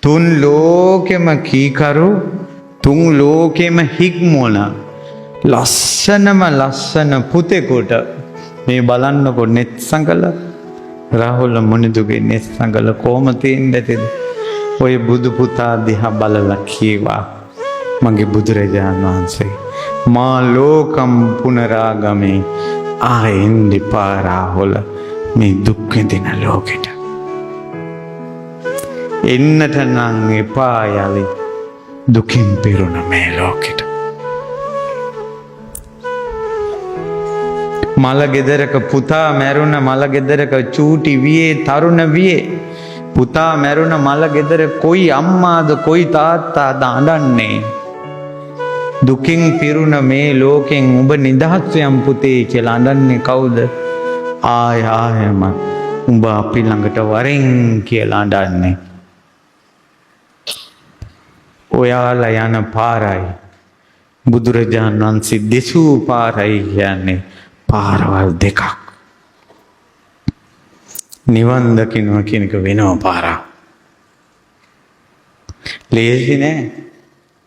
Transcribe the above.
තුන් ලෝකෙම කීකරු තුන් ලෝකෙම හික්මෝන ලස්සන පුතෙකුට මේ බලන්නකො නෙත් සංගල රාහුල මුනිදුගේ නෙත් සංගල කොහොම තියෙන්නේ ඇතිද? ඔය බුදු පුතා දිහා බලලා කීවා මගේ බුදුරජාණන් වහන්සේ මා ලෝකම් පුනරාගමේ ආයෙත් එපා රාහුල මේ දුක් විඳින ලෝකෙට එන්නට නම් එපා යලි දුකින් පිරුණ මේ ලෝකෙට. මල ගෙදරක පුතා මැරුණ මල ගෙදරක චූටි වියේ තරුණ වියේ පුතා මැරුණ මල ගෙදර කොයි අම්මාද කොයි තාත්තාද අඬන්නේ? දුකින් පිරුණ මේ ලෝකෙන් ඔබ නිදහස් යම් පුතේ කියලා අඬන්නේ කවුද? ආයම උඹ අපි ළඟට වරෙන් කියලා අඬන්නේ. ඔයාලා යන පාරයි බුදුරජාණන් වහන්සේ දෙසූ පාරයි කියන්නේ පාරවල් දෙකක්. නිවන් දකින්න කියන එක වෙනම පාරක්. ලේසි නෑ.